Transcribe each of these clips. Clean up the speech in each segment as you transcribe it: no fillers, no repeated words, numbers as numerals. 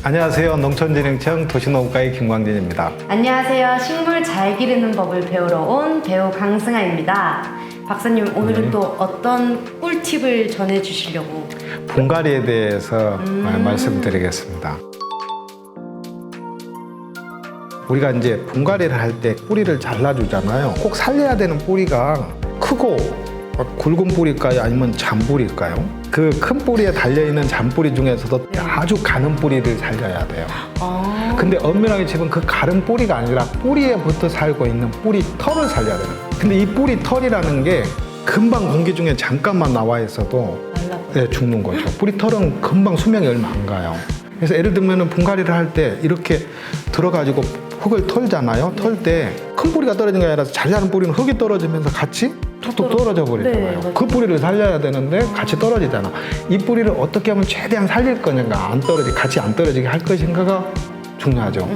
안녕하세요. 농촌진흥청 도시농업과의 김광진입니다. 안녕하세요. 식물 잘 기르는 법을 배우러 온 배우 강승아입니다. 박사님, 오늘은 또 어떤 꿀팁을 전해주시려고? 분갈이에 대해서 말씀드리겠습니다. 우리가 이제 분갈이를 할 때 뿌리를 잘라주잖아요. 꼭 살려야 되는 뿌리가 크고 굵은 뿌리일까요? 아니면 잔뿌리일까요? 그 큰 뿌리에 달려있는 잔뿌리 중에서도 아주 가는 뿌리를 살려야 돼요. 근데 엄밀하게 치면 그 가른 뿌리가 아니라 뿌리에 붙어 살고 있는 뿌리 털을 살려야 돼요. 근데 이 뿌리 털이라는 게 금방 공기 중에 잠깐만 나와 있어도 죽는 거죠. 뿌리 털은 금방 수명이 얼마 안 가요. 그래서 예를 들면 분갈이를 할 때 이렇게 들어가지고 흙을 털잖아요. 털 때 큰 뿌리가 떨어진 게 아니라 잘 자란 뿌리는 흙이 떨어지면서 같이 툭툭 떨어져 버리잖아요. 네, 그 뿌리를 살려야 되는데 같이 떨어지잖아. 이 뿌리를 어떻게 하면 최대한 살릴 거냐가 같이 안 떨어지게 할 것인가가 중요하죠.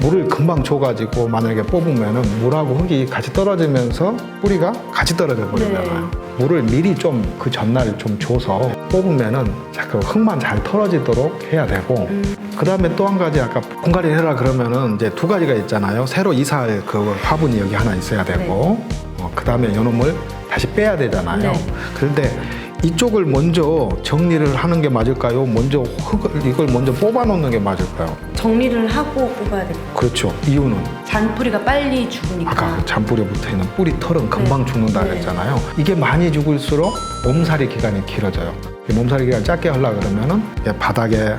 물을 금방 줘가지고 만약에 뽑으면은 물하고 흙이 같이 떨어지면서 뿌리가 같이 떨어져 버리잖아요. 물을 미리 좀 그 전날 좀 줘서 뽑으면은 그 흙만 잘 털어지도록 해야 되고, 그 다음에 또 한 가지 아까 분갈이를 해라 그러면은 이제 두 가지가 있잖아요. 새로 이사할 그 화분이 여기 하나 있어야 되고, 그 다음에 요놈을 다시 빼야 되잖아요. 그런데 이쪽을 먼저 정리를 하는 게 맞을까요? 먼저 이걸 먼저 뽑아 놓는 게 맞을까요? 정리를 하고 뽑아야 돼요. 그렇죠. 이유는 잔뿌리가 빨리 죽으니까. 아까 그 잔뿌리에 붙어 있는 뿌리 털은 금방 죽는다 그랬잖아요. 이게 많이 죽을수록 몸살이 기간이 길어져요. 몸살이 기간 짧게 하려고 그러면은 바닥에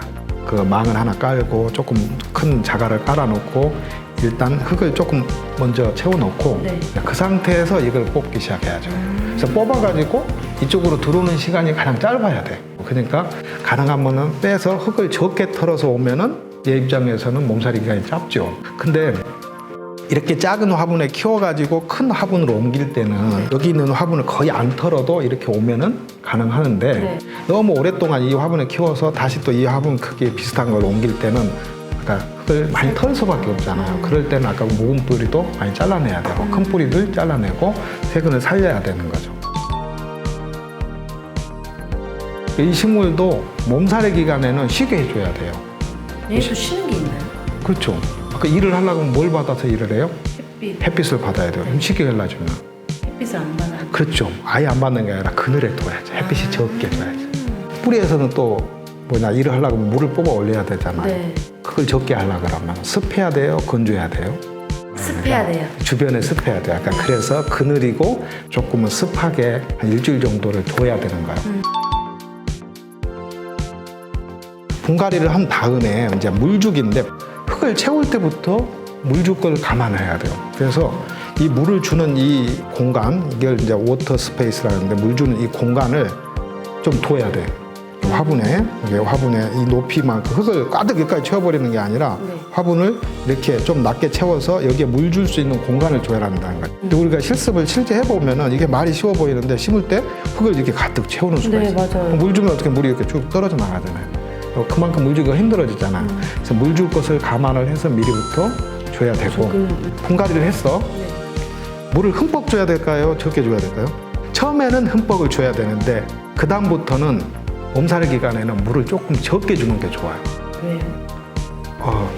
그 망을 하나 깔고 조금 큰 자갈을 깔아놓고 일단 흙을 조금 먼저 채워놓고 그 상태에서 이걸 뽑기 시작해야죠. 그래서 뽑아가지고 이쪽으로 들어오는 시간이 가장 짧아야 돼. 그러니까 가능하면은 빼서 흙을 적게 털어서 오면은 얘 입장에서는 몸살이 기간이 짧죠. 근데 이렇게 작은 화분에 키워가지고 큰 화분으로 옮길 때는 여기 있는 화분을 거의 안 털어도 이렇게 오면은 가능하는데 너무 오랫동안 이 화분에 키워서 다시 또 이 화분 크기 비슷한 걸 옮길 때는 흙을 많이 털 수밖에 없잖아요. 그럴 때는 아까 묵은 뿌리도 많이 잘라내야 되고 큰 뿌리들 잘라내고 세근을 살려야 되는 거죠. 이 식물도 몸살의 기간에는 쉬게 해줘야 돼요. 얘도 쉬는 게 있나요? 그렇죠. 아까 일을 하려고 하면 뭘 받아서 일을 해요? 햇빛을 받아야 돼요. 쉬게 하려면. 햇빛을 안 받아요. 그렇죠. 아예 안 받는 게 아니라 그늘에 둬야죠. 햇빛이 적게 줘야죠. 뿌리에서는 또 일을 하려고 하면 물을 뽑아 올려야 되잖아요. 그걸 적게 하려고 그러면 습해야 돼요? 건조해야 돼요? 습해야 돼요. 주변에 습해야 돼요. 약간 그래서 그늘이고 조금은 습하게 한 일주일 정도를 둬야 되는 거예요. 분갈이를 한 다음에 이제 물주기인데 흙을 채울 때부터 물줄 걸 감안해야 돼요. 그래서 이 물을 주는 이 공간, 이걸 이제 워터 스페이스라는데 물 주는 이 공간을 좀 둬야 돼요. 화분에 이 높이만큼 흙을 가득 여기까지 채워버리는 게 아니라 화분을 이렇게 좀 낮게 채워서 여기에 물 줄 수 있는 공간을 줘야 한다는 거예요. 근데 우리가 실습을 실제 해보면은 이게 말이 쉬워 보이는데 심을 때 흙을 이렇게 가득 채우는 수가 있어요. 맞아요. 물 주면 어떻게 물이 이렇게 쭉 떨어져 나가잖아요. 그만큼 물 주기가 힘들어지잖아요. 그래서 물 줄 것을 감안을 해서 미리부터 줘야 되고, 분갈이를 했어. 물을 흠뻑 줘야 될까요? 적게 줘야 될까요? 처음에는 흠뻑을 줘야 되는데 그 다음부터는 몸살의 기간에는 물을 조금 적게 주는 게 좋아요. 왜요?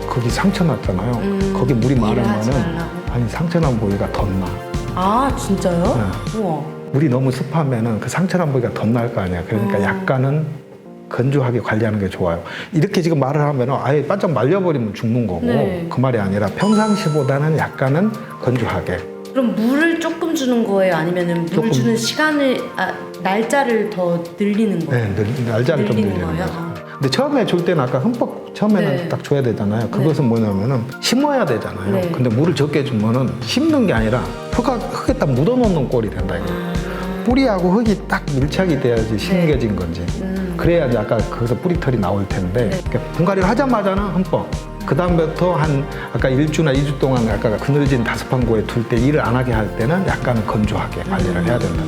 거기 상처 났잖아요. 거기 물이 많으면은 상처난 부위가 덧나. 아, 진짜요? 우와. 물이 너무 습하면은 그 상처난 부위가 덧날 거 아니야. 그러니까 약간은 건조하게 관리하는 게 좋아요. 이렇게 지금 말을 하면은 아예 바짝 말려버리면 죽는 거고 그 말이 아니라 평상시보다는 약간은 건조하게. 그럼 물을 조금 주는 거예요? 아니면은 물 주는 시간을 날짜를 더 늘리는 거예요? 네, 날짜를 좀 늘리는 거예요. 근데 처음에 줄 때는 아까 흠뻑 처음에는 딱 줘야 되잖아요. 그것은 뭐냐면은 심어야 되잖아요. 근데 물을 적게 주면은 심는 게 아니라 흙에 딱 묻어놓는 꼴이 된다 이거예요. 뿌리하고 흙이 딱 밀착이 돼야지 심겨진 건지. 그래야지 아까 거기서 뿌리털이 나올 텐데 분갈이를 하자마자는 흠뻑. 그 다음부터 아까 1주나 2주 동안 아까 그늘진 다습한 곳에 둘 때 일을 안 하게 할 때는 약간 건조하게 관리를 해야 된다.